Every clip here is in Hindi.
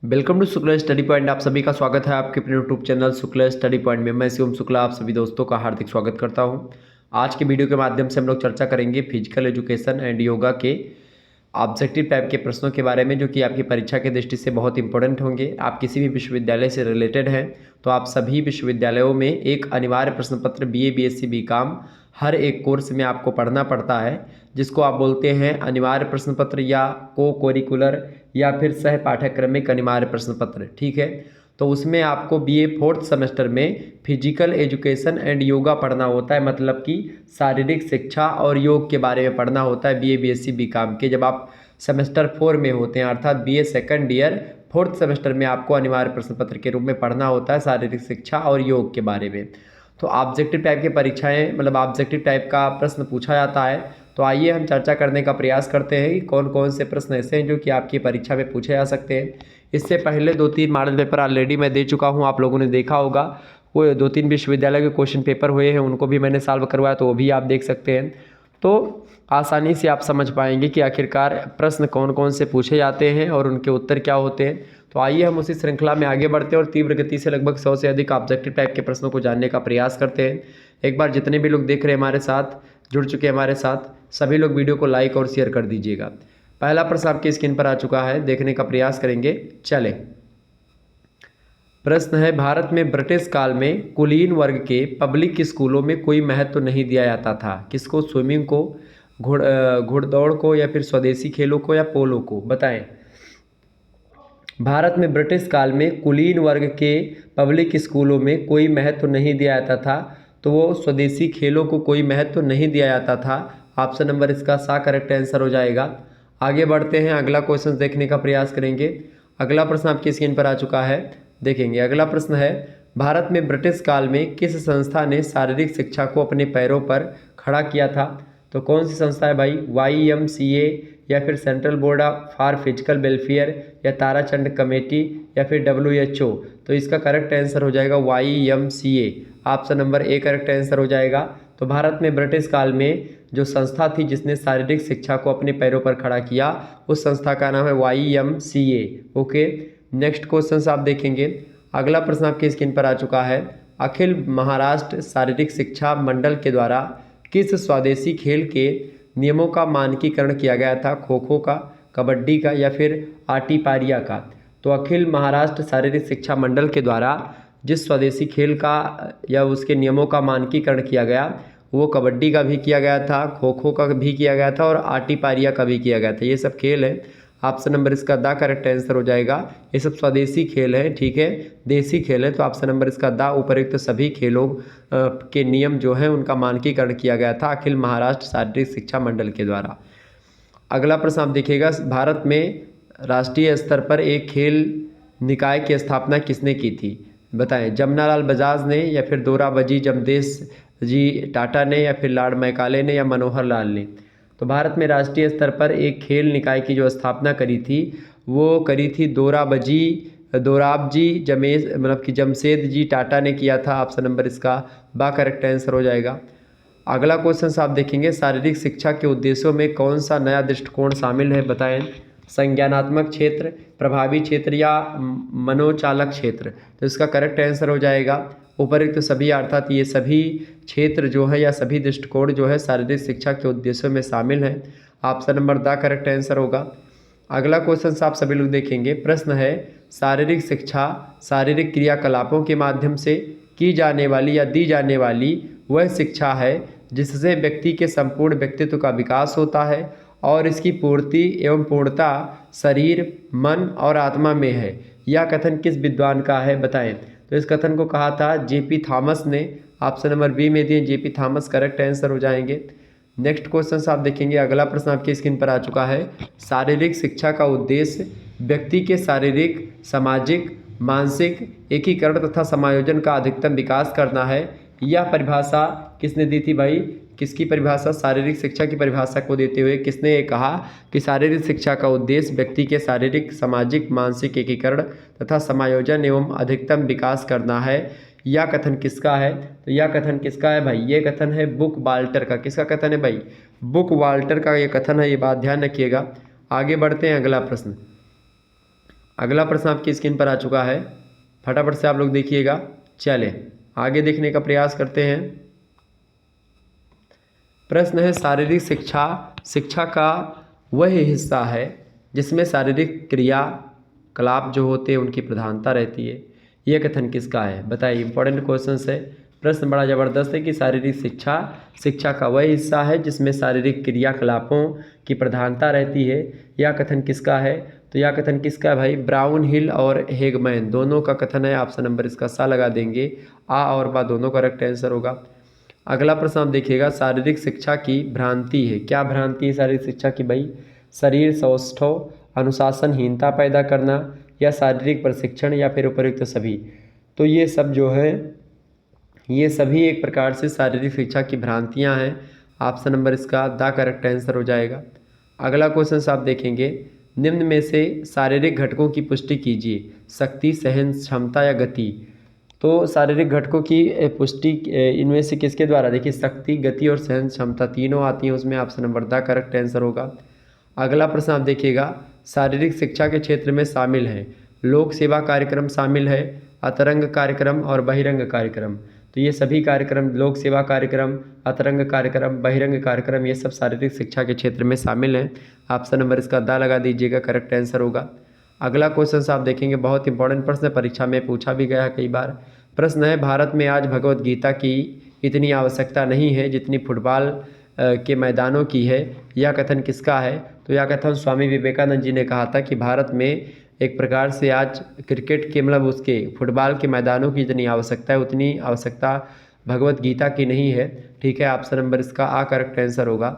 Welcome to Shukla study point. आप सभी का स्वागत है आपके अपने YouTube channel Shukla study point में। मैं शिवम शुक्ला आप सभी दोस्तों का हार्दिक स्वागत करता हूं। आज के वीडियो के माध्यम से हम लोग चर्चा करेंगे फिजिकल एजुकेशन एंड योगा के ऑब्जेक्टिव टाइप के प्रश्नों के बारे में, जो कि आपकी परीक्षा की दृष्टि से बहुत इंपॉर्टेंट होंगे। आप किसी भी विश्वविद्यालय से रिलेटेड हैं तो आप सभी विश्वविद्यालयों में एक अनिवार्य प्रश्न पत्र BA BSc BCom हर एक कोर्स में आपको पढ़ना पड़ता है, जिसको आप बोलते हैं अनिवार्य प्रश्न पत्र या को करिकुलर या फिर सह पाठ्यक्रमिक अनिवार्य प्रश्न पत्र। ठीक है, तो उसमें आपको BA 4th सेमेस्टर में फिजिकल एजुकेशन एंड योगा पढ़ना होता है, मतलब कि शारीरिक शिक्षा और योग के बारे में पढ़ना होता है BA BSc BCom के। जब आप सेमेस्टर 4 में होते हैं अर्थात BA second year 4th semester में आपको अनिवार्य प्रश्न पत्र के रूप में पढ़ना होता है शारीरिक शिक्षा और योग के बारे में। तो ऑब्जेक्टिव टाइप की परीक्षाएं, मतलब ऑब्जेक्टिव टाइप का प्रश्न पूछा जाता है। तो आइए हम चर्चा करने का प्रयास करते हैं कि कौन कौन से प्रश्न ऐसे हैं जो कि आपकी परीक्षा में पूछे जा सकते हैं। इससे पहले 2-3 मॉडल पेपर ऑलरेडी मैं दे चुका हूं, आप लोगों ने देखा होगा। वो 2-3 विश्वविद्यालय के क्वेश्चन पेपर हुए हैं, उनको भी मैंने सॉल्व करवाया, तो वो भी आप देख सकते हैं। तो आसानी से आप समझ पाएंगे कि आखिरकार प्रश्न कौन कौन से पूछे जाते हैं और उनके उत्तर क्या होते हैं। तो आइए हम उसी श्रृंखला में आगे बढ़ते हैं और तीव्र गति से लगभग 100 से अधिक ऑब्जेक्टिव टाइप के प्रश्नों को जानने का प्रयास करते हैं। एक बार जितने भी लोग देख रहे हैं हमारे साथ, जुड़ चुके हैं हमारे साथ, सभी लोग वीडियो को लाइक और शेयर कर दीजिएगा। पहला प्रश्न आपकी स्क्रीन पर आ चुका है, देखने का प्रयास करेंगे। चलें, प्रश्न है, भारत में ब्रिटिश काल में कुलीन वर्ग के पब्लिक स्कूलों में कोई महत्व नहीं दिया जाता था। किसको? स्विमिंग को, घुड़दौड़ को, या फिर स्वदेशी खेलों को, या पोलो को? बताएं। भारत में ब्रिटिश काल में कुलीन वर्ग के पब्लिक स्कूलों में कोई महत्व नहीं दिया जाता था, तो वो स्वदेशी खेलों को कोई महत्व नहीं दिया जाता था। ऑप्शन नंबर इसका सा करेक्ट आंसर हो जाएगा। आगे बढ़ते हैं, अगला क्वेश्चन देखने का प्रयास करेंगे। अगला प्रश्न आपकी स्क्रीन पर आ चुका है, देखेंगे। अगला प्रश्न है, भारत में ब्रिटिश काल में किस संस्था ने शारीरिक शिक्षा को अपने पैरों पर खड़ा किया था? तो कौन सी संस्था है भाई? YMCA, या फिर central board for physical welfare, या ताराचंद कमेटी, या फिर WHO? तो इसका करेक्ट आंसर हो जाएगा YMCA। Option number A correct answer हो जाएगा। तो भारत में ब्रिटिश काल में जो संस्था थी जिसने शारीरिक शिक्षा को अपने पैरों पर खड़ा किया, उस संस्था का नाम है YMCA। ओके, नेक्स्ट क्वेश्चन आप देखेंगे। अगला प्रश्न आपकी स्क्रीन पर आ चुका है, अखिल महाराष्ट्र शारीरिक शिक्षा मंडल के द्वारा किस स्वदेशी खेल के नियमों का मानकीकरण किया गया था? खो खो का, कबड्डी का, या फिर आटीपारिया का? तो अखिल महाराष्ट्र शारीरिक शिक्षा मंडल के द्वारा जिस स्वदेशी खेल का या उसके नियमों का मानकीकरण किया गया, वो कबड्डी का भी किया गया था, खो खो का भी किया गया था, और आटीपारिया का भी किया गया था। ये सब खेल है। ऑप्शन नंबर इसका दा करेक्ट आंसर हो जाएगा। ये सब स्वदेशी खेल है, ठीक है, देसी खेल है। तो ऑप्शन नंबर इसका दा, उपरोक्त सभी खेलों के नियम जो हैं उनका मानकीकरण किया गया था अखिल महाराष्ट्र शारीरिक शिक्षा मंडल के द्वारा। अगला प्रश्न आप देखिएगा, भारत में राष्ट्रीय स्तर पर एक खेल निकाय की स्थापना किसने की थी? बताएं। जमनालाल बजाज ने, या फिर दोराबजी जमदेश जी टाटा ने, या फिर लॉर्ड मैकाले ने, या मनोहर लाल ने? तो भारत में राष्ट्रीय स्तर पर एक खेल निकाय की जो स्थापना करी थी, वो करी थी दोराबजी मतलब कि जमशेद जी टाटा ने किया था। ऑप्शन नंबर इसका बा करेक्ट आंसर हो जाएगा। अगला क्वेश्चन आप देखेंगे, शारीरिक शिक्षा के उद्देश्यों में कौन सा नया दृष्टिकोण शामिल है? बताएं। संज्ञानात्मक क्षेत्र, प्रभावी क्षेत्र, या मनोचालक क्षेत्र? तो इसका करेक्ट आंसर हो जाएगा उपरोक्त सभी, अर्थात ये सभी क्षेत्र जो है या सभी दृष्टिकोण जो है शारीरिक शिक्षा के उद्देश्यों में शामिल हैं। ऑप्शन नंबर दा करेक्ट आंसर होगा। अगला क्वेश्चन आप सभी लोग देखेंगे। प्रश्न है, शारीरिक शिक्षा शारीरिक क्रियाकलापों के माध्यम से की जाने वाली या दी जाने वाली वह शिक्षा है जिससे व्यक्ति के संपूर्ण व्यक्तित्व का विकास होता है और इसकी पूर्ति एवं पूर्णता शरीर, मन और आत्मा में है। यह कथन किस विद्वान का है? बताएं। तो इस कथन को कहा था JP थॉमस ने। ऑप्शन नंबर बी में दिए JP थॉमस, करेक्ट आंसर हो जाएंगे। नेक्स्ट क्वेश्चन आप देखेंगे। अगला प्रश्न आपकी स्क्रीन पर आ चुका है, शारीरिक शिक्षा का उद्देश्य व्यक्ति के शारीरिक, सामाजिक, मानसिक एकीकरण तथा समायोजन का अधिकतम विकास करना है। यह परिभाषा किसने दी थी भाई? किसकी परिभाषा? शारीरिक शिक्षा की परिभाषा को देते हुए किसने ये कहा कि शारीरिक शिक्षा का उद्देश्य व्यक्ति के शारीरिक, सामाजिक, मानसिक एकीकरण तथा समायोजन एवं अधिकतम विकास करना है। यह कथन किसका है? तो यह कथन किसका है भाई? ये कथन है बुक वाल्टर का। किसका कथन है भाई? बुक वाल्टर का ये कथन है, ये बात ध्यान रखिएगा। आगे बढ़ते हैं, अगला प्रश्न। अगला प्रश्न आपकी स्क्रीन पर आ चुका है, फटाफट से आप लोग देखिएगा। चले आगे देखने का प्रयास करते हैं। प्रश्न है, शारीरिक शिक्षा शिक्षा का वह हिस्सा है जिसमें शारीरिक क्रियाकलाप जो होते हैं उनकी प्रधानता रहती है। यह कथन किसका है? बताइए, इंपॉर्टेंट क्वेश्चन है। प्रश्न बड़ा ज़बरदस्त है कि शारीरिक शिक्षा शिक्षा का वह हिस्सा है जिसमें शारीरिक क्रियाकलापों की प्रधानता रहती है। यह कथन किसका है? तो यह कथन किसका है भाई? ब्राउन हिल और हेगमैन दोनों का कथन है। ऑप्शन नंबर इसका सा लगा देंगे। आ और बा दोनों करेक्ट आंसर होगा। अगला प्रश्न आप देखिएगा, शारीरिक शिक्षा की भ्रांति है। क्या भ्रांति है शारीरिक शिक्षा की भाई? शरीर सौष्ठव, अनुशासनहीनता पैदा करना, या शारीरिक प्रशिक्षण, या फिर उपयुक्त सभी। तो ये सब जो है ये सभी एक प्रकार से शारीरिक शिक्षा की भ्रांतियां हैं। ऑप्शन नंबर इसका द करेक्ट आंसर हो जाएगा। अगला क्वेश्चन आप देखेंगे, निम्न में से शारीरिक घटकों की पुष्टि कीजिए, शक्ति, सहन क्षमता या गति। तो शारीरिक घटकों की पुष्टि इनमें से किसके द्वारा? देखिए, शक्ति, गति और सहन क्षमता तीनों आती हैं उसमें। Option number the correct answer होगा। अगला प्रश्न आप देखिएगा, शारीरिक शिक्षा के क्षेत्र में शामिल है, लोक सेवा कार्यक्रम शामिल है, अतरंग कार्यक्रम और बहिरंग कार्यक्रम। तो ये सभी कार्यक्रम, लोक सेवा कार्यक्रम, अतरंग कार्यक्रम, बहिरंग कार्यक्रम, ये सब शारीरिक शिक्षा के क्षेत्र में शामिल हैं। ऑप्शन नंबर इसका द लगा दीजिएगा, करेक्ट आंसर होगा। अगला क्वेश्चन आप देखेंगे, बहुत इंपॉर्टेंट प्रश्न, परीक्षा में पूछा भी गया कई बार। प्रश्न है, भारत में आज भगवत गीता की इतनी आवश्यकता नहीं है जितनी फुटबॉल के मैदानों की है। यह कथन किसका है? तो यह कथन स्वामी विवेकानंद जी ने कहा था कि भारत में एक प्रकार से आज क्रिकेट के मतलब उसके फुटबॉल के मैदानों की जितनी आवश्यकता है उतनी आवश्यकता भगवत गीता की नहीं है। ठीक है, ऑप्शन नंबर इसका आ करेक्ट आंसर होगा।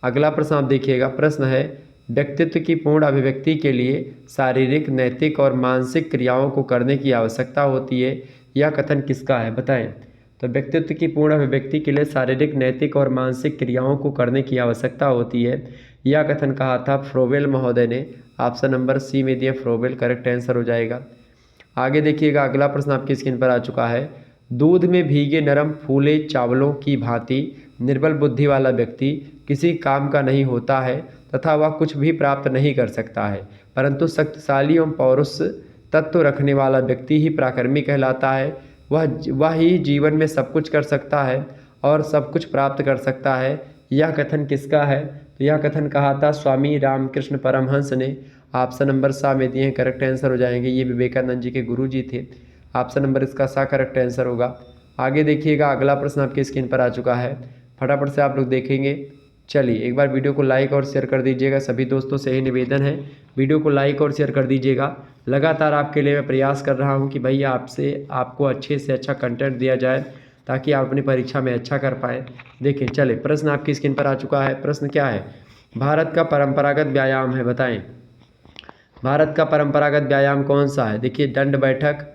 अगला प्रश्न आप देखिएगा, प्रश्न है, व्यक्तित्व की पूर्ण अभिव्यक्ति के लिए शारीरिक, नैतिक और मानसिक क्रियाओं को करने की आवश्यकता होती है। यह कथन किसका है? बताएं। तो व्यक्तित्व की पूर्ण अभिव्यक्ति के लिए शारीरिक, नैतिक और मानसिक क्रियाओं को करने की आवश्यकता होती है। यह कथन कहा था फ्रोबेल महोदय ने। ऑप्शन नंबर सी में दिया फ्रोबेल, करेक्ट आंसर हो जाएगा। आगे देखिएगा, अगला प्रश्न आपकी स्क्रीन पर आ चुका है, दूध में भीगे नरम फूले चावलों की भांति निर्बल बुद्धि वाला व्यक्ति किसी काम का नहीं होता है तथा वह कुछ भी प्राप्त नहीं कर सकता है, परंतु शक्तिशाली एवं पौरुष तत्व रखने वाला व्यक्ति ही पराक्रमी कहलाता है। वह ही जीवन में सब कुछ कर सकता है और सब कुछ प्राप्त कर सकता है। यह कथन किसका है? तो यह कथन कहा था स्वामी रामकृष्ण परमहंस ने। ऑप्शन नंबर सा में दिए हैं, करेक्ट आंसर हो जाएंगे। ये विवेकानंद जी के गुरु जी थे। ऑप्शन नंबर इसका सा करेक्ट आंसर होगा। आगे देखिएगा, अगला प्रश्न आपकी स्क्रीन पर आ चुका है, फटाफट से आप लोग देखेंगे। चलिए एक बार वीडियो को लाइक और शेयर कर दीजिएगा। सभी दोस्तों से यही निवेदन है, वीडियो को लाइक और शेयर कर दीजिएगा। लगातार आपके लिए मैं प्रयास कर रहा हूं कि भैया आपको अच्छे से अच्छा कंटेंट दिया जाए ताकि आप अपनी परीक्षा में अच्छा कर पाएँ। देखिए चले, प्रश्न आपकी स्क्रीन पर आ चुका है। प्रश्न क्या है? भारत का परंपरागत व्यायाम है, बताएं। भारत का परंपरागत व्यायाम कौन सा है? देखिए, दंड बैठक,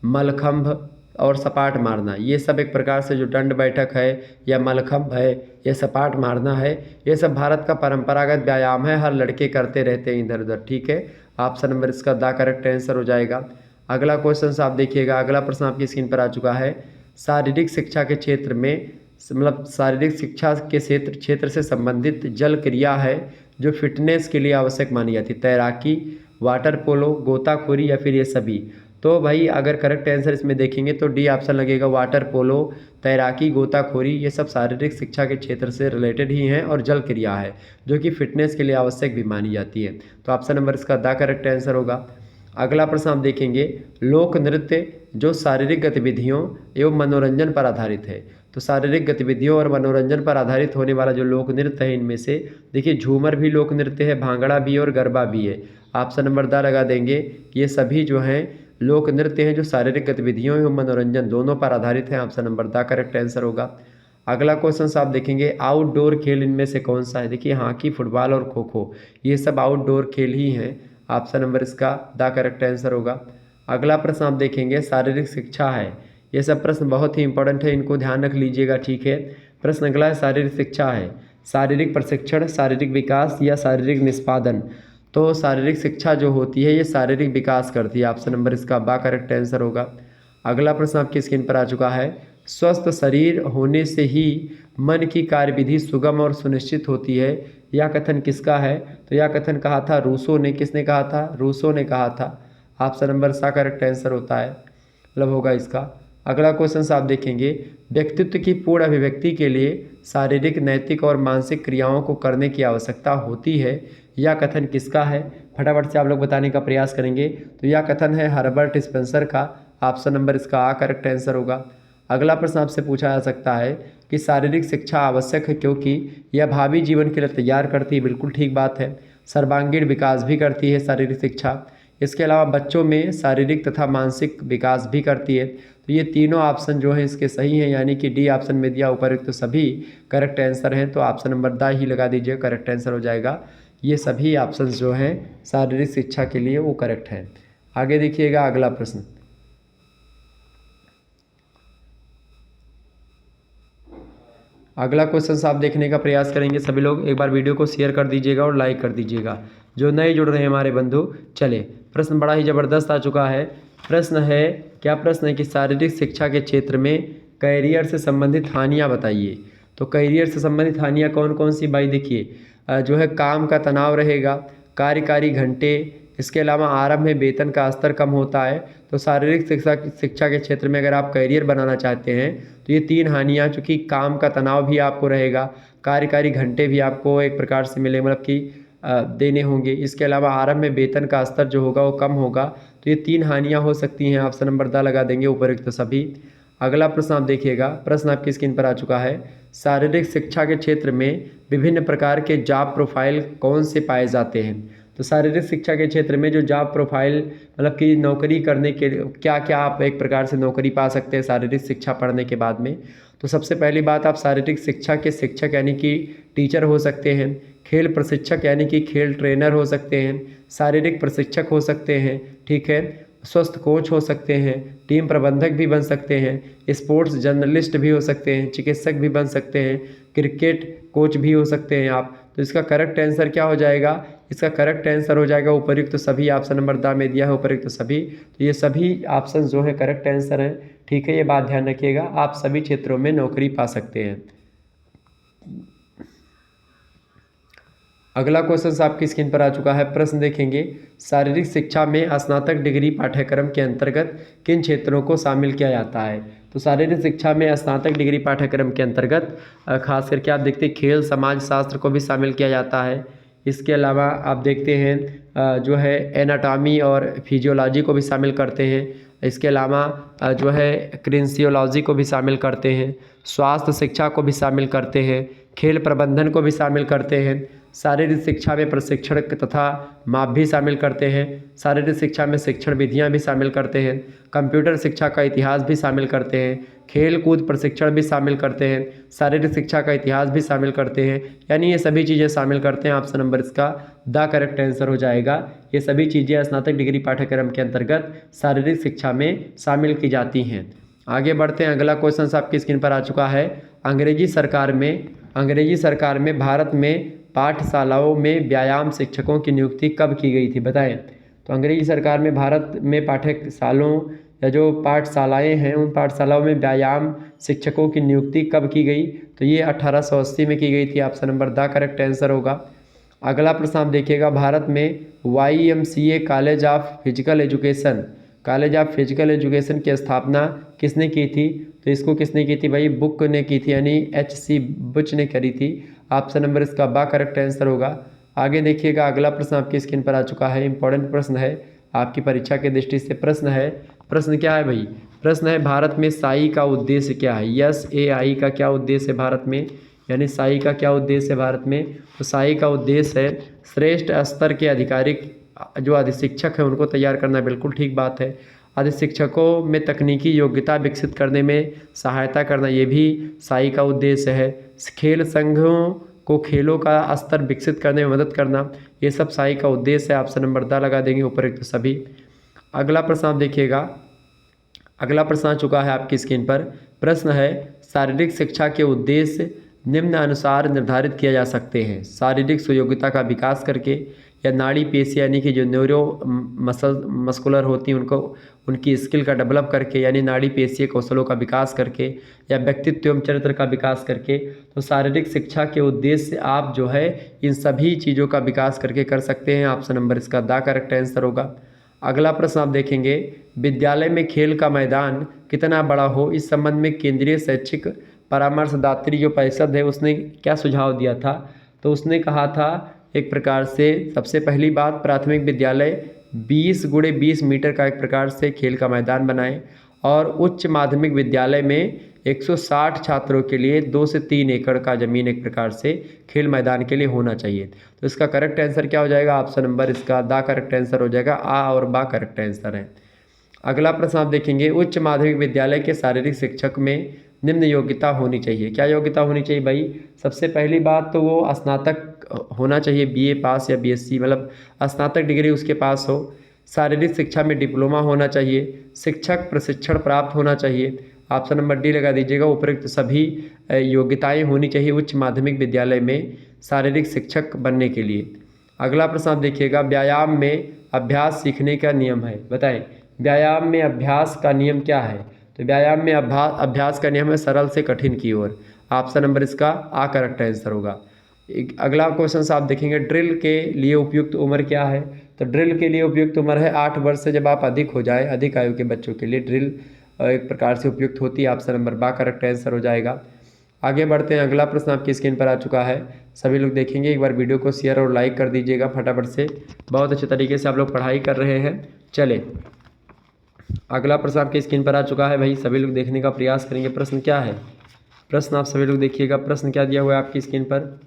मलखंभ और सपाट मारना। ये सब एक प्रकार से जो दंड बैठक है या मलखंभ है या सपाट मारना है, ये सब भारत का परंपरागत व्यायाम है। हर लड़के करते रहते हैं इधर उधर। ठीक है, ऑप्शन नंबर इसका द करेक्ट आंसर हो जाएगा। अगला क्वेश्चन आप देखिएगा, अगला प्रश्न आपकी स्क्रीन पर आ चुका है, शारीरिक शिक्षा के क्षेत्र में मतलब शारीरिक शिक्षा के क्षेत्र से संबंधित जल क्रिया है जो फिटनेस के लिए आवश्यक मानी जाती है। तैराकी, वाटर पोलो, गोताखोरी या फिर ये सभी। तो भाई अगर करेक्ट आंसर इसमें देखेंगे तो डी ऑप्शन लगेगा। वाटर पोलो, तैराकी, गोताखोरी, ये सब शारीरिक शिक्षा के क्षेत्र से रिलेटेड ही हैं और जल क्रिया है जो कि फिटनेस के लिए आवश्यक भी मानी जाती है। तो ऑप्शन नंबर इसका द करेक्ट आंसर होगा। अगला प्रश्न आप देखेंगे, लोक नृत्य जो शारीरिक गतिविधियों एवं मनोरंजन पर आधारित है। तो शारीरिक गतिविधियों और मनोरंजन पर आधारित होने वाला जो लोक नृत्य है, इनमें से देखिए झूमर भी लोक नृत्य है, भांगड़ा भी और गरबा भी है। ऑप्शन नंबर द लगा देंगे। ये सभी जो हैं लोक नृत्य हैं जो शारीरिक गतिविधियों एवं मनोरंजन दोनों पर आधारित है। Option number the correct answer होगा। अगला क्वेश्चन आप देखेंगे, आउटडोर खेल इनमें से कौन सा है? देखिए, हॉकी, फुटबॉल और खो खो, ये सब आउटडोर खेल ही हैं। ऑप्शन नंबर इसका द करेक्ट आंसर होगा। अगला प्रश्न आप देखेंगे, शारीरिक शिक्षा है। ये सब प्रश्न बहुत ही इंपॉर्टेंट है, इनको ध्यान रख लीजिएगा। ठीक है, प्रश्न अगला है, शारीरिक शिक्षा है, शारीरिक प्रशिक्षण, शारीरिक विकास या शारीरिक निष्पादन। तो शारीरिक शिक्षा जो होती है ये शारीरिक विकास करती है। ऑप्शन नंबर इसका बा करेक्ट आंसर होगा। अगला प्रश्न आपकी स्क्रीन पर आ चुका है, स्वस्थ शरीर होने से ही मन की कार्यविधि सुगम और सुनिश्चित होती है। यह कथन किसका है? तो यह कथन कहा था रूसो ने। किसने कहा था? रूसो ने कहा था। ऑप्शन नंबर सा करेक्ट आंसर होता है, मतलब होगा इसका। अगला क्वेश्चन से आप देखेंगे, व्यक्तित्व की पूर्ण अभिव्यक्ति के लिए शारीरिक, नैतिक और मानसिक क्रियाओं को करने की आवश्यकता होती है, यह कथन किसका है? फटाफट से आप लोग बताने का प्रयास करेंगे। तो यह कथन है हर्बर्ट स्पेंसर का, ऑप्शन नंबर इसका आ करेक्ट आंसर होगा। अगला प्रश्न आपसे पूछा जा सकता है कि शारीरिक शिक्षा आवश्यक है क्योंकि यह भावी जीवन के लिए तैयार करती है, बिल्कुल ठीक बात है। सर्वांगीण विकास भी करती है शारीरिक शिक्षा, इसके अलावा बच्चों में शारीरिक तथा मानसिक विकास भी करती है। तो ये तीनों ऑप्शन जो हैं इसके सही हैं, यानी कि डी ऑप्शन में दिया उपर्युक्त तो सभी करेक्ट आंसर हैं। तो ऑप्शन नंबर द ही लगा दीजिए, करेक्ट आंसर हो जाएगा। ये सभी ऑप्शन जो हैं शारीरिक शिक्षा के लिए वो करेक्ट हैं। आगे देखिएगा अगला प्रश्न। अगला क्वेश्चन आप देखने का प्रयास करेंगे सभी लोग। एक बार वीडियो को शेयर कर दीजिएगा और लाइक कर दीजिएगा जो नए जुड़ रहे हैं हमारे बंधु। चले, प्रश्न बड़ा ही ज़बरदस्त आ चुका है। प्रश्न है, क्या प्रश्न है कि शारीरिक शिक्षा के क्षेत्र में कैरियर से संबंधित हानियाँ बताइए। तो कैरियर से संबंधित हानियाँ कौन कौन सी भाई? देखिए जो है काम का तनाव रहेगा, कार्यकारी घंटे, इसके अलावा आरंभ में वेतन का स्तर कम होता है। तो शारीरिक शिक्षा के क्षेत्र में अगर आप करियर बनाना चाहते हैं तो ये तीन हानियाँ, चूँकि काम का तनाव भी आपको रहेगा, कार्यकारी घंटे भी आपको एक प्रकार से मिले, मतलब कि देने होंगे, इसके अलावा आरंभ में वेतन का स्तर जो होगा वो कम होगा। तो ये तीन हानियाँ हो सकती हैं। ऑप्शन नंबर द लगा देंगे उपयुक्त तो सभी। अगला प्रश्न आप देखिएगा, प्रश्न आपकी स्क्रीन पर आ चुका है। शारीरिक शिक्षा के क्षेत्र में विभिन्न प्रकार के जॉब प्रोफाइल कौन से पाए जाते हैं? तो शारीरिक शिक्षा के क्षेत्र में जो जॉब प्रोफाइल, मतलब कि नौकरी करने के लिए क्या क्या आप एक प्रकार से नौकरी पा सकते हैं शारीरिक शिक्षा पढ़ने के बाद में। तो सबसे पहली बात, आप शारीरिक शिक्षा के शिक्षक यानी कि टीचर हो सकते हैं, खेल प्रशिक्षक यानी कि खेल ट्रेनर हो सकते हैं, शारीरिक प्रशिक्षक हो सकते हैं, ठीक है, स्वस्थ कोच हो सकते हैं, टीम प्रबंधक भी बन सकते हैं, स्पोर्ट्स जर्नलिस्ट भी हो सकते हैं, चिकित्सक भी बन सकते हैं, क्रिकेट कोच भी हो सकते हैं आप। तो इसका करेक्ट आंसर क्या हो जाएगा? इसका करेक्ट आंसर हो जाएगा उपयुक्त तो सभी। ऑप्शन नंबर द में दिया है उपयुक्त तो सभी। तो ये सभी ऑप्शन जो है करेक्ट आंसर हैं, ठीक है। ये बात ध्यान रखिएगा, आप सभी क्षेत्रों में नौकरी पा सकते हैं। अगला क्वेश्चन आपकी स्क्रीन पर आ चुका है। प्रश्न देखेंगे, शारीरिक शिक्षा में स्नातक डिग्री पाठ्यक्रम के अंतर्गत किन क्षेत्रों को शामिल किया जाता है? तो शारीरिक शिक्षा में स्नातक डिग्री पाठ्यक्रम के अंतर्गत खास करके आप देखते हैं खेल समाज शास्त्र को भी शामिल किया जाता है। इसके अलावा आप देखते हैं जो है एनाटॉमी और फिजियोलॉजी को भी शामिल करते हैं। इसके अलावा जो है क्रिंसियोलॉजी को भी शामिल करते हैं, स्वास्थ्य शिक्षा को भी शामिल करते हैं, खेल प्रबंधन को भी शामिल करते हैं, शारीरिक शिक्षा में प्रशिक्षण तथा माप भी शामिल करते हैं, शारीरिक शिक्षा में शिक्षण विधियां भी शामिल करते हैं, कंप्यूटर शिक्षा का इतिहास भी शामिल करते हैं, खेल कूद प्रशिक्षण भी शामिल करते हैं, शारीरिक शिक्षा का इतिहास भी शामिल करते हैं। यानी ये सभी चीज़ें शामिल करते हैं। ऑप्शन नंबर इसका द करेक्ट आंसर हो जाएगा। ये सभी चीज़ें स्नातक डिग्री पाठ्यक्रम के अंतर्गत शारीरिक शिक्षा में शामिल की जाती हैं। आगे बढ़ते हैं, अगला क्वेश्चन आपकी स्क्रीन पर आ चुका है। अंग्रेजी सरकार में भारत में पाठशालाओं में व्यायाम शिक्षकों की नियुक्ति कब की गई थी? बताएं। तो अंग्रेजी सरकार में भारत में पाठशालों या जो पाठशालाएं हैं उन पाठशालाओं में व्यायाम शिक्षकों की नियुक्ति कब की गई? तो ये 1880 में की गई थी। Option number the correct answer होगा। अगला प्रश्न आप देखिएगा, भारत में YMCA college of physical education की स्थापना किसने की थी? तो इसको किसने की थी भाई? बुक ने की थी, यानी HC बुच ने करी थी। ऑप्शन नंबर इसका बा करेक्ट आंसर होगा। आगे देखिएगा, अगला प्रश्न आपकी स्क्रीन पर आ चुका है। इंपॉर्टेंट प्रश्न है आपकी परीक्षा के दृष्टि से। प्रश्न है, प्रश्न क्या है भाई? प्रश्न है, भारत में साई का उद्देश्य क्या है? SAI का क्या उद्देश्य है भारत में? यानी साई का क्या उद्देश्य है भारत में? तो साई का उद्देश्य है श्रेष्ठ स्तर के आधिकारिक जो अधिशिक्षक हैं उनको तैयार करना। बिल्कुल ठीक बात है। अधिशिक्षकों में तकनीकी योग्यता विकसित करने में सहायता करना, ये भी साई का उद्देश्य है। खेल संघों को खेलों का स्तर विकसित करने में मदद करना, ये सब साई का उद्देश्य है। ऑप्शन नंबर द लगा देंगे उपयुक्त सभी। अगला प्रश्न आप देखिएगा, अगला प्रश्न आ चुका है आपकी स्क्रीन पर। प्रश्न है, शारीरिक शिक्षा के उद्देश्य निम्न अनुसार निर्धारित किए जा सकते हैं। शारीरिक सुयोग्यता का विकास करके, या नाड़ी पेशी यानी कि जो न्यूरो मस्कुलर होती हैं उनको उनकी स्किल का डेवलप करके, यानी नाड़ी पेशीय कौशलों का विकास करके, या व्यक्तित्व एवं चरित्र का विकास करके। तो शारीरिक शिक्षा के उद्देश्य आप जो है इन सभी चीज़ों का विकास करके कर सकते हैं। ऑप्शन नंबर इसका द करेक्ट आंसर होगा। अगला प्रश्न आप देखेंगे, विद्यालय में खेल का मैदान कितना बड़ा हो, इस संबंध में केंद्रीय शैक्षिक परामर्शदात्री जो परिषद है उसने क्या सुझाव दिया था। तो उसने कहा था एक प्रकार से, सबसे पहली बात, प्राथमिक विद्यालय 20 × 20 मीटर का एक प्रकार से खेल का मैदान बनाएं और उच्च माध्यमिक विद्यालय में 160 छात्रों के लिए 2 से 3 एकड़ का ज़मीन एक प्रकार से खेल मैदान के लिए होना चाहिए। तो इसका करेक्ट आंसर क्या हो जाएगा, ऑप्शन नंबर इसका द करेक्ट आंसर हो जाएगा, आ और बा करेक्ट आंसर है। अगला प्रश्न आप देखेंगे, उच्च माध्यमिक विद्यालय के शारीरिक शिक्षक में निम्न योग्यता होनी चाहिए। क्या योग्यता होनी चाहिए भाई, सबसे पहली बात तो वो स्नातक होना चाहिए, बीए पास या बीएससी, मतलब स्नातक डिग्री उसके पास हो। शारीरिक शिक्षा में डिप्लोमा होना चाहिए, शिक्षक प्रशिक्षण प्राप्त होना चाहिए, ऑप्शन नंबर डी लगा दीजिएगा। उपयुक्त सभी योग्यताएं होनी चाहिए उच्च माध्यमिक विद्यालय में शारीरिक शिक्षक बनने के लिए। अगला प्रश्न आप देखिएगा, व्यायाम में अभ्यास सीखने का नियम है, बताएं व्यायाम में अभ्यास का नियम क्या है। तो व्यायाम में अभ्यास का नियम है सरल से कठिन की ओर, ऑप्शन नंबर इसका आ करेक्ट आंसर होगा। अगला क्वेश्चन आप देखेंगे, ड्रिल के लिए उपयुक्त उम्र क्या है। तो ड्रिल के लिए उपयुक्त उम्र है 8 वर्ष से जब आप अधिक हो जाए, अधिक आयु के बच्चों के लिए ड्रिल एक प्रकार से उपयुक्त होती है, ऑप्शन नंबर बा करेक्ट आंसर हो जाएगा। आगे बढ़ते हैं, अगला प्रश्न आपकी स्क्रीन पर आ चुका है, सभी लोग देखेंगे, एक बार वीडियो को शेयर और लाइक कर दीजिएगा फटाफट से, बहुत अच्छे तरीके से आप लोग पढ़ाई कर रहे हैं। चले अगला प्रश्न आपकी स्क्रीन पर आ चुका है भाई, सभी लोग देखने का प्रयास करेंगे। प्रश्न क्या है, प्रश्न आप सभी लोग देखिएगा, प्रश्न क्या दिया हुआ है आपकी स्क्रीन पर,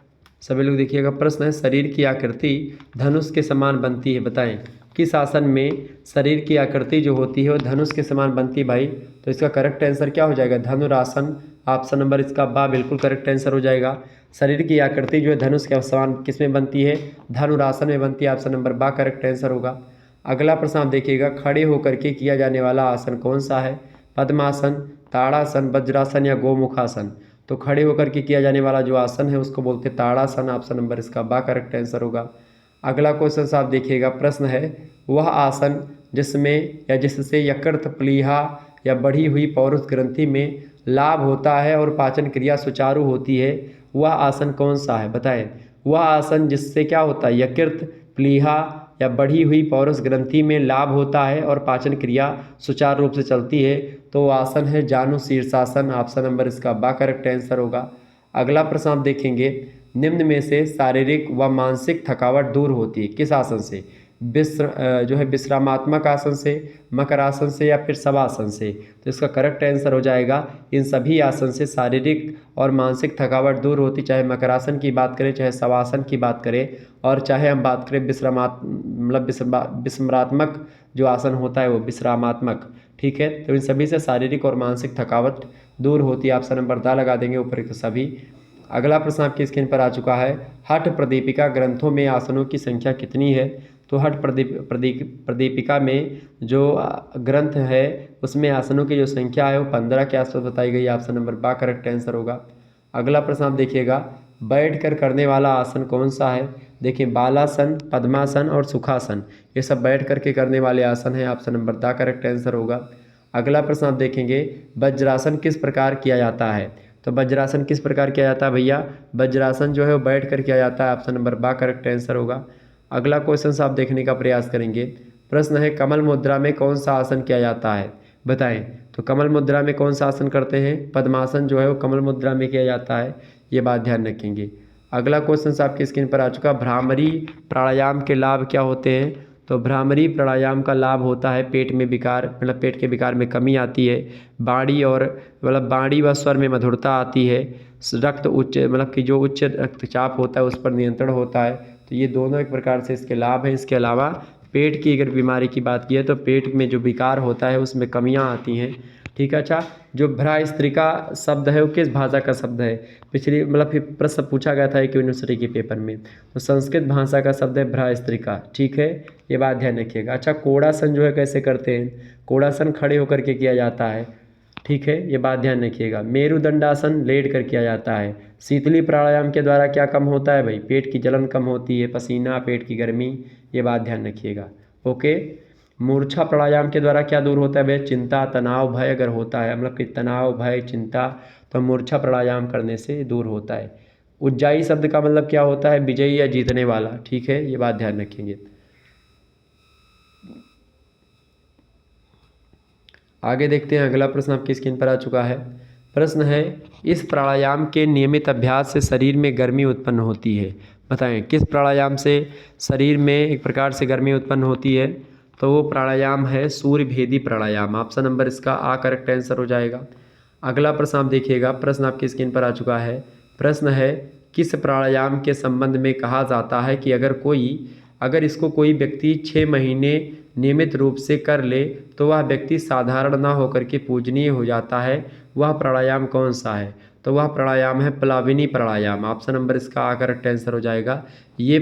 सभी लोग देखिएगा। प्रश्न है, शरीर की आकृति धनुष के समान बनती है, बताएं किस आसन में शरीर की आकृति जो होती है वो धनुष के समान बनती है भाई। तो इसका करेक्ट आंसर क्या हो जाएगा, धनुरासन, ऑप्शन नंबर इसका बा बिल्कुल करेक्ट आंसर हो जाएगा। शरीर की आकृति जो है धनुष के समान किस में बनती है, धनुरासन में बनती है, ऑप्शन नंबर बा करेक्ट आंसर होगा। अगला प्रश्न आप देखिएगा, खड़े होकर के किया जाने वाला आसन कौन सा है, पद्मासन, ताड़ासन, वज्रासन या गोमुखासन। तो खड़े होकर के किया जाने वाला जो आसन है उसको बोलते हैं ताड़ासन, ऑप्शन नंबर इसका बा करेक्ट आंसर होगा। अगला क्वेश्चन आप देखिएगा, प्रश्न है, वह आसन जिसमें या जिससे यकृत, प्लीहा या बढ़ी हुई पौरुष ग्रंथि में लाभ होता है और पाचन क्रिया सुचारू होती है, वह आसन कौन सा है, बताएं। वह आसन जिससे क्या होता है, यकृत, प्लीहा या बढ़ी हुई पौरुष ग्रंथि में लाभ होता है और पाचन क्रिया सुचारू रूप से चलती है, तो आसन है जानु शीर्षासन, ऑप्शन नंबर इसका बा करेक्ट आंसर होगा। अगला प्रश्न आप देखेंगे, निम्न में से शारीरिक व मानसिक थकावट दूर होती है किस आसन से, जो है विश्रामात्मक आसन से, मकरासन से या फिर शवासन से। तो इसका करेक्ट आंसर हो जाएगा, इन सभी आसन से शारीरिक और मानसिक थकावट दूर होती, चाहे मकरासन की बात करें, चाहे शवासन की बात करें, और चाहे हम बात करें विस्मरात्मक जो आसन होता है वो विश्रामात्मक, ठीक है। तो इन सभी से शारीरिक और मानसिक थकावट दूर होती है, ऑप्शन नंबर दा लगा देंगे ऊपर तो सभी। अगला प्रश्न आपकी स्क्रीन पर आ चुका है, हठ प्रदीपिका ग्रंथों में आसनों की संख्या कितनी है। तो हठ प्रदीपिका में जो ग्रंथ है उसमें आसनों की जो संख्या है वो 15 के आसपास बताई गई है, ऑप्शन नंबर बा करेक्ट आंसर होगा। अगला प्रश्न आप देखिएगा, बैठ कर करने वाला आसन कौन सा है। देखिए बालासन, पद्मासन और सुखासन, ये सब बैठ करके करने वाले आसन हैं, ऑप्शन नंबर दा करेक्ट आंसर होगा। अगला प्रश्न आप देखेंगे, वज्रासन किस प्रकार किया जाता है। तो वज्रासन किस प्रकार किया जाता है भैया, वज्रासन जो है वो बैठ कर किया जाता है, ऑप्शन नंबर बा करेक्ट आंसर होगा। अगला क्वेश्चन आप देखने का प्रयास करेंगे, प्रश्न है, कमल मुद्रा में कौन सा आसन किया जाता है, बताएं। तो कमल मुद्रा में कौन सा आसन करते हैं, पद्मासन जो है वो कमल मुद्रा में किया जाता है, ये बात ध्यान रखेंगे। अगला क्वेश्चन आपकी स्क्रीन पर आ चुका, भ्रामरी प्राणायाम के लाभ क्या होते हैं। तो भ्रामरी प्राणायाम का लाभ होता है पेट में विकार, मतलब पेट के विकार में कमी आती है, बाड़ी और बाड़ी व स्वर में मधुरता आती है, रक्त उच्च मतलब कि जो उच्च रक्तचाप होता है उस पर नियंत्रण होता है। तो ये दोनों एक प्रकार से इसके लाभ हैं। इसके अलावा पेट की अगर बीमारी की बात की है तो पेट में जो विकार होता है उसमें कमियां आती हैं, ठीक है। अच्छा, जो भ्रास्त्रिका शब्द है वो किस भाषा का शब्द है, पिछली फिर प्रश्न पूछा गया था एक यूनिवर्सिटी के पेपर में, तो संस्कृत भाषा का शब्द है भ्रास्त्रिका, ठीक है, ये बात ध्यान रखिएगा। अच्छा, कोड़ासन जो है कैसे करते हैं, कोड़ासन खड़े होकर के किया जाता है, ठीक है, ये बात ध्यान रखिएगा। मेरुदंडासन लेट कर किया जाता है। शीतली प्राणायाम के द्वारा क्या कम होता है भाई, पेट की जलन कम होती है, पसीना, पेट की गर्मी, ये बात ध्यान रखिएगा। ओके, मूर्छा प्राणायाम के द्वारा क्या दूर होता है भाई, चिंता, तनाव, भय अगर होता है, कि तनाव, भय, चिंता, तो मूर्छा प्राणायाम करने से दूर होता है। उज्जाई शब्द का मतलब क्या होता है, विजयी या जीतने वाला, ठीक है, ये बात ध्यान रखेंगे। आगे देखते हैं, अगला प्रश्न आपकी स्क्रीन पर आ चुका है। प्रश्न है, इस प्राणायाम के नियमित अभ्यास से शरीर में गर्मी उत्पन्न होती है। बताएं किस प्राणायाम से शरीर में एक प्रकार से गर्मी उत्पन्न होती है। तो वो प्राणायाम है सूर्य भेदी प्राणायाम। ऑप्शन नंबर इसका आ करेक्ट आंसर हो जाएगा। अगला प्रश्न आप देखिएगा, प्रश्न आपकी स्क्रीन पर आ चुका है। प्रश्न है, किस प्राणायाम के संबंध में कहा जाता है कि अगर इसको कोई व्यक्ति 6 महीने नियमित रूप से कर ले तो वह व्यक्ति साधारण न होकर के पूजनीय हो जाता है। वह प्राणायाम कौन सा है। तो वह प्राणायाम है प्लाविनी प्राणायाम। ऑप्शन नंबर इसका आ करेक्ट आंसर हो जाएगा। ये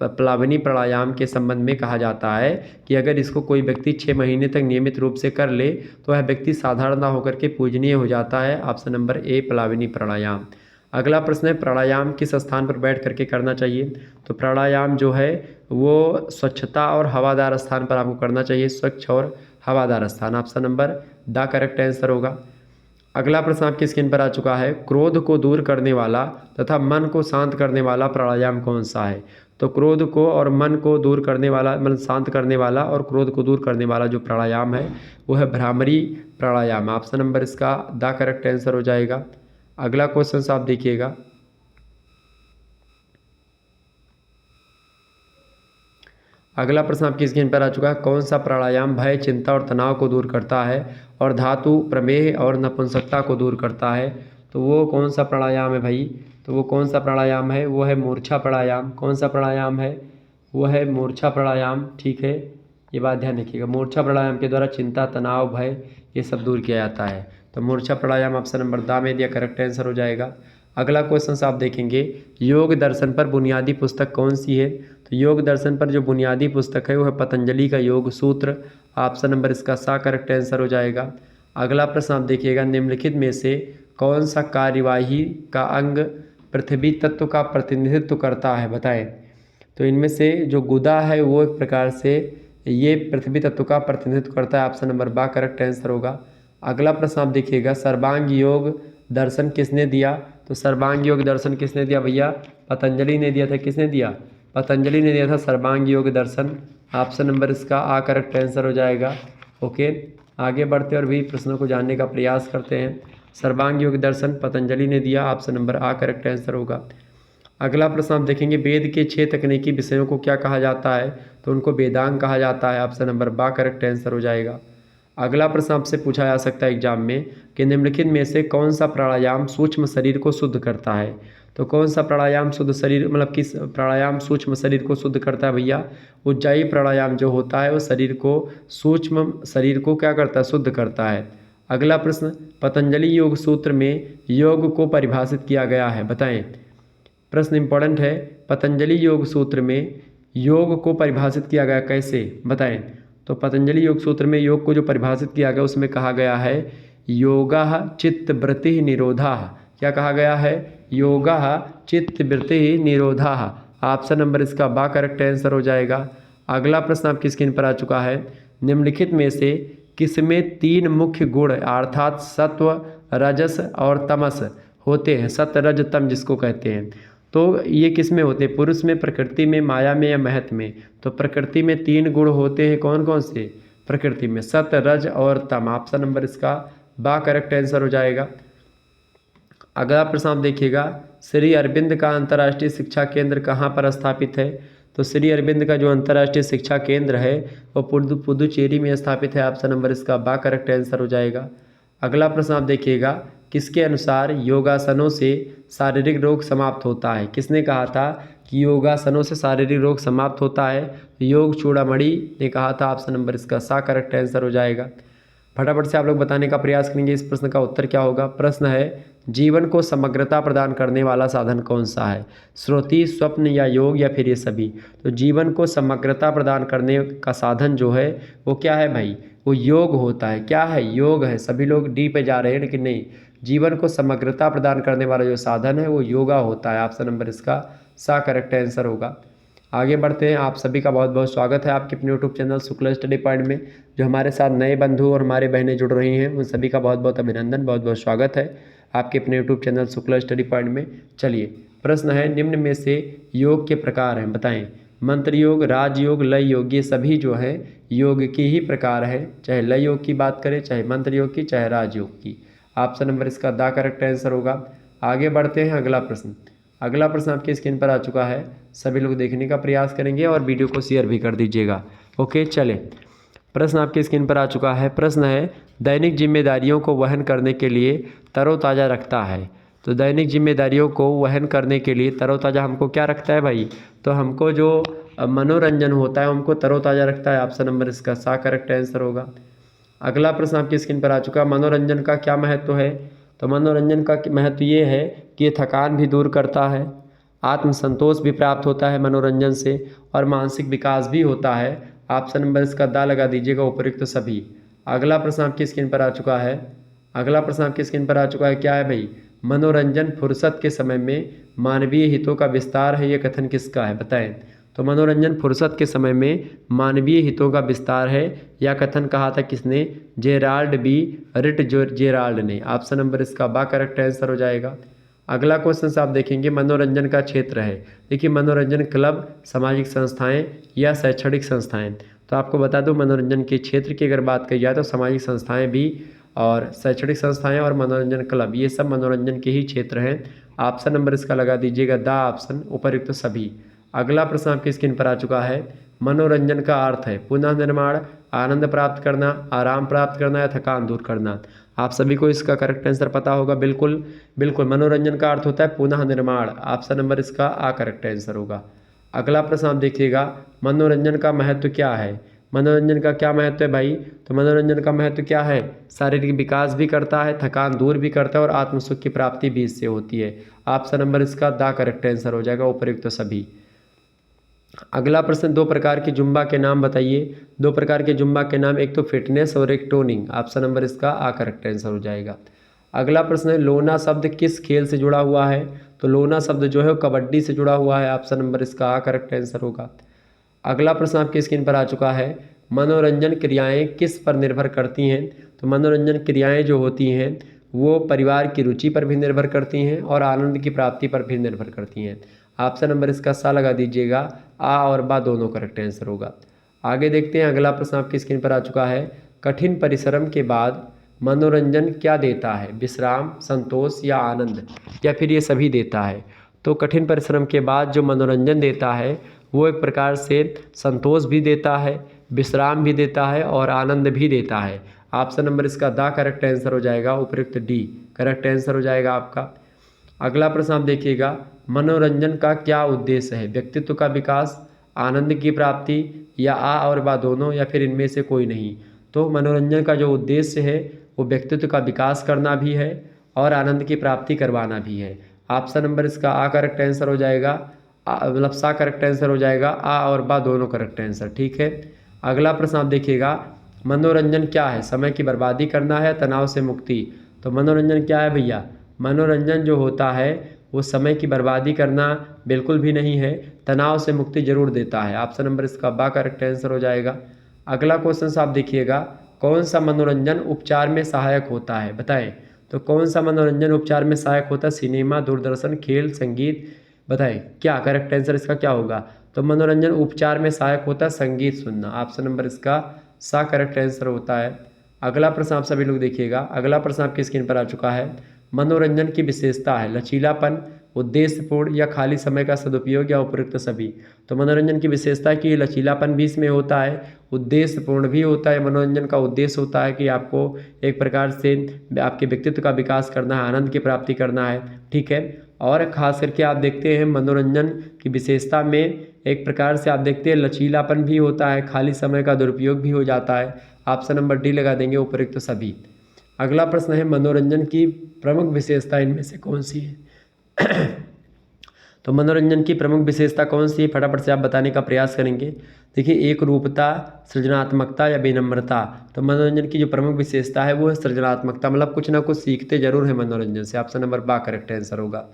प्लाविनी प्राणायाम के संबंध में कहा जाता है कि अगर इसको कोई व्यक्ति 6 महीने तक नियमित रूप से कर ले तो वह व्यक्ति साधारण ना होकर के पूजनीय हो जाता है। ऑप्शन नंबर ए प्लाविनी प्राणायाम। अगला प्रश्न है, प्राणायाम किस स्थान पर बैठ करके करना चाहिए। तो प्राणायाम जो है वो स्वच्छता और हवादार स्थान पर आपको करना चाहिए, स्वच्छ और हवादार स्थान। Option number the correct answer होगा। अगला प्रश्न आपकी स्क्रीन पर आ चुका है, क्रोध को दूर करने वाला तथा मन को शांत करने वाला प्राणायाम कौन सा है। तो क्रोध को और मन को दूर करने वाला, मतलब शांत करने वाला और क्रोध को दूर करने वाला जो प्राणायाम है वो है भ्रामरी प्राणायाम। ऑप्शन नंबर इसका द करेक्ट आंसर हो जाएगा। अगला क्वेश्चन आप देखिएगा, अगला प्रश्न आपकी स्क्रीन पर आ चुका है, कौन सा प्राणायाम भय, चिंता और तनाव को दूर करता है और धातु, प्रमेह और नपुंसकता को दूर करता है। तो वो कौन सा प्राणायाम है भाई। तो वो कौन सा प्राणायाम है, वो है मूर्छा प्राणायाम। कौन सा प्राणायाम है, वो है मूर्छा प्राणायाम। ठीक है, ये बात ध्यान रखिएगा। मूर्छा प्राणायाम के द्वारा चिंता, तनाव, भय ये सब दूर किया जाता है। तो मूर्छा प्राणायाम ऑप्शन नंबर द में दिया करेक्ट आंसर हो जाएगा। अगला क्वेश्चन आप देखेंगे, योग दर्शन पर बुनियादी पुस्तक कौन सी है। तो योग दर्शन पर जो बुनियादी पुस्तक है वो है पतंजलि का योग सूत्र। ऑप्शन नंबर इसका सा करेक्ट आंसर हो जाएगा। अगला प्रश्न आप देखिएगा, निम्नलिखित में से कौन सा कार्यवाही का अंग पृथ्वी तत्व का प्रतिनिधित्व करता है। बताएं। तो इनमें से जो गुदा है वो एक प्रकार से ये पृथ्वी तत्व का प्रतिनिधित्व करता है। ऑप्शन नंबर बा करेक्ट आंसर होगा। अगला प्रश्न आप देखिएगा, सर्वांग योग दर्शन किसने दिया। तो सर्वांग योग दर्शन किसने दिया भैया, पतंजलि ने दिया था। किसने दिया, पतंजलि ने दिया था सर्वांग योग दर्शन। ऑप्शन नंबर इसका आ करेक्ट आंसर हो जाएगा। ओके, आगे बढ़ते और भी प्रश्नों को जानने का प्रयास करते हैं। सर्वांग योग दर्शन पतंजलि ने दिया, ऑप्शन नंबर आ करेक्ट आंसर होगा। अगला प्रश्न आप देखेंगे, वेद के 6 तकनीकी विषयों को क्या कहा जाता है। तो उनको वेदांग कहा जाता है। ऑप्शन नंबर बा करेक्ट आंसर हो जाएगा। अगला प्रश्न आपसे पूछा जा सकता है एग्जाम में कि निम्नलिखित में से कौन सा प्राणायाम सूक्ष्म शरीर को शुद्ध करता है। तो कौन सा प्राणायाम शुद्ध शरीर, मतलब किस प्राणायाम सूक्ष्म शरीर को शुद्ध करता है भैया। उज्जाई प्राणायाम जो होता है वो शरीर को, सूक्ष्म शरीर को क्या करता है, शुद्ध करता है। अगला प्रश्न, पतंजलि योग सूत्र में योग को परिभाषित किया गया है। बताएं। प्रश्न इंपॉर्टेंट है, पतंजलि योग सूत्र में योग को परिभाषित किया गया कैसे, बताएं। तो पतंजलि योग सूत्र में योग को जो परिभाषित किया गया उसमें कहा गया है योगा चित्त वृत्ति निरोधा। क्या कहा गया है, योगा चित्त वृत्ति निरोधा। ऑप्शन नंबर इसका बा करेक्ट आंसर हो जाएगा। अगला प्रश्न आपकी स्क्रीन पर आ चुका है, निम्नलिखित में से किसमें 3 मुख्य गुण अर्थात सत्व, रजस और तमस होते हैं। सत्व, रज, तम जिसको कहते हैं। तो ये किस में होते हैं, पुरुष में, प्रकृति में, माया में या महत में। तो प्रकृति में 3 गुण होते हैं। कौन कौन से, प्रकृति में सत्व, रज और तम। ऑप्शन नंबर इसका बा करेक्ट आंसर हो जाएगा। अगला प्रश्न आप देखिएगा, श्री अरविंद का अंतर्राष्ट्रीय शिक्षा केंद्र कहाँ पर स्थापित है। तो श्री अरविंद का जो अंतर्राष्ट्रीय शिक्षा केंद्र है वो पुदुचेरी में स्थापित है। ऑप्शन नंबर इसका बा करेक्ट आंसर हो जाएगा। अगला प्रश्न आप देखिएगा, किसके अनुसार योगासनों से शारीरिक रोग समाप्त होता है। किसने कहा था कि योगासनों से शारीरिक रोग समाप्त होता है। योग चूड़ामणि ने कहा था। ऑप्शन नंबर इसका सा करेक्ट आंसर हो जाएगा। फटाफट से आप लोग बताने का प्रयास करेंगे इस प्रश्न का उत्तर क्या होगा। प्रश्न है, जीवन को समग्रता प्रदान करने वाला साधन कौन सा है। श्रुति, स्वप्न या योग या फिर ये सभी। तो जीवन को समग्रता प्रदान करने का साधन जो है वो क्या है भाई, वो योग होता है। क्या है, योग है। सभी लोग डी पे जा रहे हैं लेकिन नहीं, जीवन को समग्रता प्रदान करने वाला जो साधन है वो योगा होता है। ऑप्शन नंबर इसका सा करेक्ट आंसर होगा। आगे बढ़ते हैं। आप सभी का बहुत बहुत स्वागत है आपके अपने YouTube channel Shukla study point में। जो हमारे साथ नए बंधु और हमारे बहनें जुड़ रही हैं उन सभी का बहुत बहुत अभिनंदन, बहुत बहुत स्वागत है आपके अपने YouTube channel Shukla study point में। चलिए, प्रश्न है, निम्न में से योग के प्रकार हैं। बताएं। मंत्र योग, राजयोग, लय योग, ये सभी जो है योग की ही प्रकार है, चाहे लय योग की बात करें, चाहे मंत्र योग की, चाहे राजयोग की। ऑप्शन नंबर इसका द करेक्ट आंसर होगा। आगे बढ़ते हैं अगला प्रश्न। अगला प्रश्न आपकी स्क्रीन पर आ चुका है, सभी लोग देखने का प्रयास करेंगे और वीडियो को शेयर भी कर दीजिएगा। ओके, चले, प्रश्न आपकी स्क्रीन पर आ चुका है। प्रश्न है, दैनिक जिम्मेदारियों को वहन करने के लिए तरोताज़ा रखता है। तो दैनिक जिम्मेदारियों को वहन करने के लिए तरोताज़ा हमको क्या रखता है भाई? तो हमको जो मनोरंजन होता है हमको तरोताज़ा रखता है। ऑप्शन नंबर इसका सा करेक्ट आंसर होगा। अगला प्रश्न आपकी स्क्रीन पर आ चुका है, मनोरंजन का क्या महत्व है? तो मनोरंजन का महत्व ये है कि ये थकान भी दूर करता है, आत्मसंतोष भी प्राप्त होता है मनोरंजन से, और मानसिक विकास भी होता है। ऑप्शन नंबर इसका दा लगा दीजिएगा, उपयुक्त तो सभी। अगला प्रश्न आपकी स्क्रीन पर आ चुका है। अगला प्रश्न आपकी स्क्रीन पर आ चुका है, क्या है भाई? मनोरंजन फुर्सत के समय में मानवीय हितों का विस्तार है, ये कथन किसका है? बताएं। तो मनोरंजन फुर्सत के समय में मानवीय हितों का विस्तार है, यह कथन कहा था किसने? जेराल्ड बी रिट जेराल्ड ने। ऑप्शन नंबर इसका बा करेक्ट आंसर हो जाएगा। अगला क्वेश्चन से आप देखेंगे, मनोरंजन का क्षेत्र है। देखिए, मनोरंजन क्लब, सामाजिक संस्थाएं या शैक्षणिक संस्थाएं। तो आपको बता दूं, मनोरंजन के क्षेत्र की अगर बात की जाए तो सामाजिक संस्थाएं भी और शैक्षणिक संस्थाएं और मनोरंजन क्लब, ये सब मनोरंजन के ही क्षेत्र हैं। ऑप्शन नंबर इसका लगा दीजिएगा द ऑप्शन, उपयुक्त सभी। अगला प्रश्न आपकी स्क्रीन पर आ चुका है, मनोरंजन का अर्थ है पुनः निर्माण, आनंद प्राप्त करना, आराम प्राप्त करना या थकान दूर करना। आप सभी को इसका करेक्ट आंसर पता होगा। बिल्कुल बिल्कुल, मनोरंजन का अर्थ होता है पुनः निर्माण। ऑप्शन नंबर इसका आ करेक्ट आंसर होगा। अगला प्रश्न आप देखिएगा, मनोरंजन का महत्व क्या है? मनोरंजन का क्या महत्व है भाई? तो मनोरंजन का महत्व क्या है? शारीरिक विकास भी करता है, थकान दूर भी करता है और आत्मसुख की प्राप्ति भी इससे होती है। ऑप्शन नंबर इसका द करेक्ट आंसर हो जाएगा, उपयुक्त तो सभी। अगला प्रश्न, दो प्रकार की जुम्बा के नाम बताइए। दो प्रकार के जुम्बा के नाम, एक तो फिटनेस और एक टोनिंग। ऑप्शन नंबर इसका आ करेक्ट आंसर हो जाएगा। अगला प्रश्न है, लोना शब्द किस खेल से जुड़ा हुआ है? तो लोना शब्द जो है वो कबड्डी से जुड़ा हुआ है। ऑप्शन नंबर इसका आ करेक्ट आंसर होगा। अगला प्रश्न आपकी स्क्रीन पर आ चुका है, मनोरंजन क्रियाएं किस पर निर्भर करती हैं? तो मनोरंजन क्रियाएं जो होती हैं वो परिवार की रुचि पर भी निर्भर करती हैं और आनंद की प्राप्ति पर भी निर्भर करती हैं। ऑप्शन नंबर इसका सा लगा दीजिएगा, आ और बा दोनों करेक्ट आंसर होगा। आगे देखते हैं, अगला प्रश्न आपकी स्क्रीन पर आ चुका है, कठिन परिश्रम के बाद मनोरंजन क्या देता है? विश्राम, संतोष या आनंद, या फिर ये सभी देता है? तो कठिन परिश्रम के बाद जो मनोरंजन देता है वो एक प्रकार से संतोष भी देता है, विश्राम भी देता है और आनंद भी देता है। ऑप्शन नंबर इसका द करेक्ट आंसर हो जाएगा, उपयुक्त डी करेक्ट आंसर हो जाएगा आपका। अगला प्रश्न आप देखिएगा, मनोरंजन का क्या उद्देश्य है? व्यक्तित्व का विकास, आनंद की प्राप्ति या आ और बा दोनों, या फिर इनमें से कोई नहीं? तो मनोरंजन का जो उद्देश्य है वो व्यक्तित्व का विकास करना भी है और आनंद की प्राप्ति करवाना भी है। ऑप्शन नंबर इसका आ करेक्ट आंसर हो जाएगा, मतलब सा करेक्ट आंसर हो जाएगा, आ और बा दोनों करेक्ट आंसर, ठीक है। अगला प्रश्न आप देखिएगा, मनोरंजन क्या है? समय की बर्बादी करना है, तनाव से मुक्ति। तो मनोरंजन क्या है भैया? मनोरंजन जो होता है वो समय की बर्बादी करना बिल्कुल भी नहीं है, तनाव से मुक्ति जरूर देता है। ऑप्शन नंबर इसका बा करेक्ट आंसर हो जाएगा। अगला क्वेश्चन आप देखिएगा, कौन सा मनोरंजन उपचार में सहायक होता है? बताएं। तो कौन सा मनोरंजन उपचार में सहायक होता है? सिनेमा, दूरदर्शन, खेल, संगीत, बताएं क्या करेक्ट आंसर इसका क्या होगा? तो मनोरंजन उपचार में सहायक होता है संगीत सुनना। ऑप्शन नंबर इसका सा करेक्ट आंसर होता है। अगला प्रश्न आप सभी लोग देखिएगा, अगला प्रश्न आपकी स्क्रीन पर आ चुका है, मनोरंजन की विशेषता है लचीलापन, उद्देश्यपूर्ण या खाली समय का सदुपयोग या उपयुक्त सभी। तो मनोरंजन की विशेषता है कि लचीलापन भी इसमें होता है, उद्देश्यपूर्ण भी होता है। मनोरंजन का उद्देश्य होता है कि आपको एक प्रकार से आपके व्यक्तित्व का विकास करना है, आनंद की प्राप्ति करना है, ठीक है। और खास करके आप देखते हैं मनोरंजन की विशेषता में एक प्रकार से आप देखते हैं लचीलापन भी होता है, खाली समय का दुरुपयोग भी हो जाता है। ऑप्शन नंबर डी लगा देंगे, उपयुक्त सभी। अगला प्रश्न है, मनोरंजन की प्रमुख विशेषता इनमें से कौन सी है? तो मनोरंजन की प्रमुख विशेषता कौन सी है? फटाफट से आप बताने का प्रयास करेंगे। देखिए, एक रूपता, सृजनात्मकता या विनम्रता। तो मनोरंजन की जो प्रमुख विशेषता है वो है सृजनात्मकता, मतलब कुछ ना कुछ सीखते जरूर है मनोरंजन से। ऑप्शन नंबर बा करेक्ट आंसर होगा।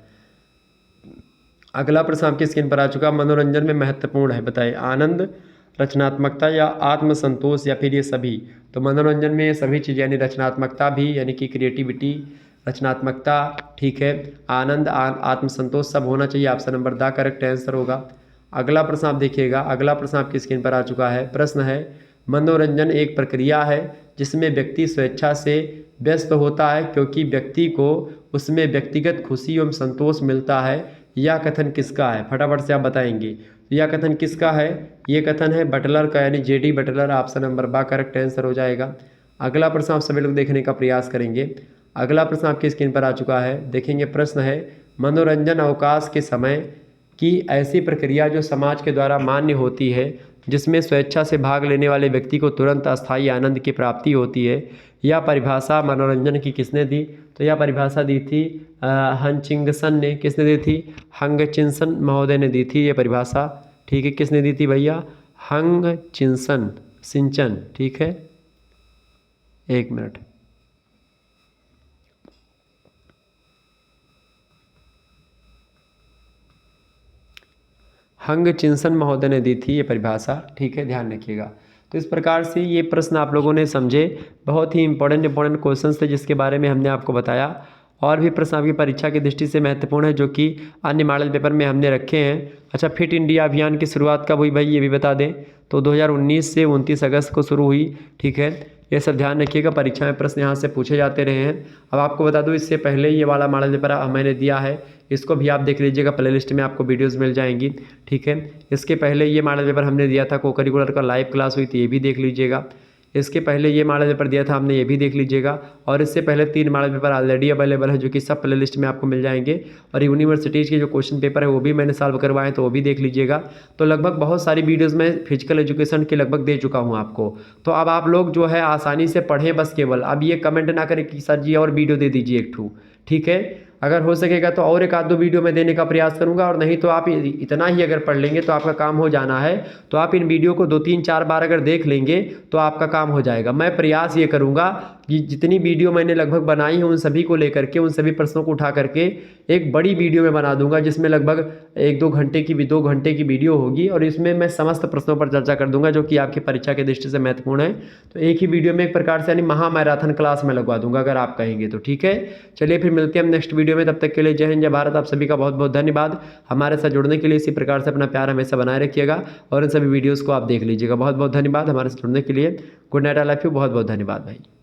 अगला प्रश्न आपकी स्क्रीन पर आ चुका, मनोरंजन में महत्वपूर्ण है, बताइए। आनंद, रचनात्मकता या आत्मसंतोष या फिर ये सभी। तो मनोरंजन में ये सभी चीज़ यानी रचनात्मकता भी यानी कि क्रिएटिविटी, रचनात्मकता, ठीक है, आनंद, आत्मसंतोष सब होना चाहिए। Option number the correct answer होगा। अगला प्रश्न आप देखिएगा, अगला प्रश्न आपकी स्क्रीन पर आ चुका है। प्रश्न है, मनोरंजन एक प्रक्रिया है जिसमें व्यक्ति स्वेच्छा से व्यस्त होता है क्योंकि व्यक्ति को उसमें व्यक्तिगत खुशी एवं संतोष मिलता है। यह कथन किसका है? फटाफट से आप बताएंगे। तो यह कथन किसका है? ये कथन है बटलर का, यानी जेडी बटलर। ऑप्शन नंबर बा करेक्ट आंसर हो जाएगा। अगला प्रश्न आप सभी लोग देखने का प्रयास करेंगे। अगला प्रश्न आपकी स्क्रीन पर आ चुका है, देखेंगे। प्रश्न है मनोरंजन अवकाश के समय की ऐसी प्रक्रिया जो समाज के द्वारा मान्य होती है जिसमें स्वेच्छा से भाग लेने वाले व्यक्ति को तुरंत अस्थायी आनंद की प्राप्ति होती है। यह परिभाषा मनोरंजन की किसने दी? तो यह परिभाषा दी थी हंचिंगसन ने। किसने दी थी? हंगचिंसन महोदय ने दी थी ये परिभाषा। ठीक है, किसने दी थी भैया? हंगचिंसन, सिंचन। ठीक है, एक मिनट। हंगचिंसन महोदय ने दी थी ये परिभाषा। ठीक है, ध्यान रखिएगा। तो इस प्रकार से ये प्रश्न आप लोगों ने समझे, बहुत ही इंपॉर्टेंट क्वेश्चंस थे जिसके बारे में हमने आपको बताया। और भी प्रश्न आपकी परीक्षा की दृष्टि से महत्वपूर्ण है जो कि अन्य मॉडल पेपर में हमने रखे हैं। अच्छा, फिट इंडिया अभियान की शुरुआत कब हुई भाई, ये भी बता दें। तो 2019 से 29 अगस्त को शुरू हुई। ठीक है, ये सब ध्यान रखिएगा, परीक्षा में प्रश्न यहाँ से पूछे जाते रहे हैं। अब आपको बता दूँ, इससे पहले ये वाला मॉडल पेपर मैंने दिया है, इसको भी आप देख लीजिएगा, प्लेलिस्ट में आपको वीडियोस मिल जाएंगी। ठीक है, इसके पहले ये मॉडल पेपर हमने दिया था, को करिकुलर का लाइव क्लास हुई थी, ये भी देख लीजिएगा। इसके पहले ये मॉडल पेपर दिया था हमने, ये भी देख लीजिएगा। और इससे पहले 3 मॉडल पेपर ऑलरेडी अवेलेबल है जो कि सब प्लेलिस्ट में आपको मिल जाएंगे। और यूनिवर्सिटीज़ के जो क्वेश्चन पेपर है वो भी मैंने सॉल्व करवाए, तो वो भी देख लीजिएगा। तो लगभग बहुत सारी वीडियोज़ में फिजिकल एजुकेशन के लगभग दे चुका हूँ आपको। तो अब आप लोग जो है आसानी से पढ़ें बस केवल। अब ये कमेंट ना करें कि सर जी और वीडियो दे दीजिए एक ठू। ठीक है, अगर हो सकेगा तो और एक आध दो वीडियो में देने का प्रयास करूंगा, और नहीं तो आप इतना ही अगर पढ़ लेंगे तो आपका काम हो जाना है। तो आप इन वीडियो को 2-3-4 बार अगर देख लेंगे तो आपका काम हो जाएगा। मैं प्रयास ये करूंगा कि जितनी वीडियो मैंने लगभग बनाई है उन सभी को लेकर के, उन सभी प्रश्नों को उठा करके एक बड़ी वीडियो में बना दूंगा जिसमें लगभग 2 घंटे की वीडियो होगी, और इसमें मैं समस्त प्रश्नों पर चर्चा कर दूंगा जो कि आपकी परीक्षा की दृष्टि से महत्वपूर्ण है। तो एक ही वीडियो में एक प्रकार से यानी महामैराथन क्लास में लगवा दूंगा अगर आप कहेंगे तो। ठीक है, चलिए फिर मिलते हैं हम नेक्स्ट वीडियो में। तब तक के लिए जय हिंद, जय भारत। आप सभी का बहुत बहुत धन्यवाद हमारे साथ जुड़ने के लिए। इसी प्रकार से अपना प्यार हमेशा बनाए रखिएगा और इन सभी वीडियोज़ को आप देख लीजिएगा। बहुत बहुत धन्यवाद हमारे साथ जुड़ने के लिए। Good night, I love you. बहुत बहुत धन्यवाद भाई।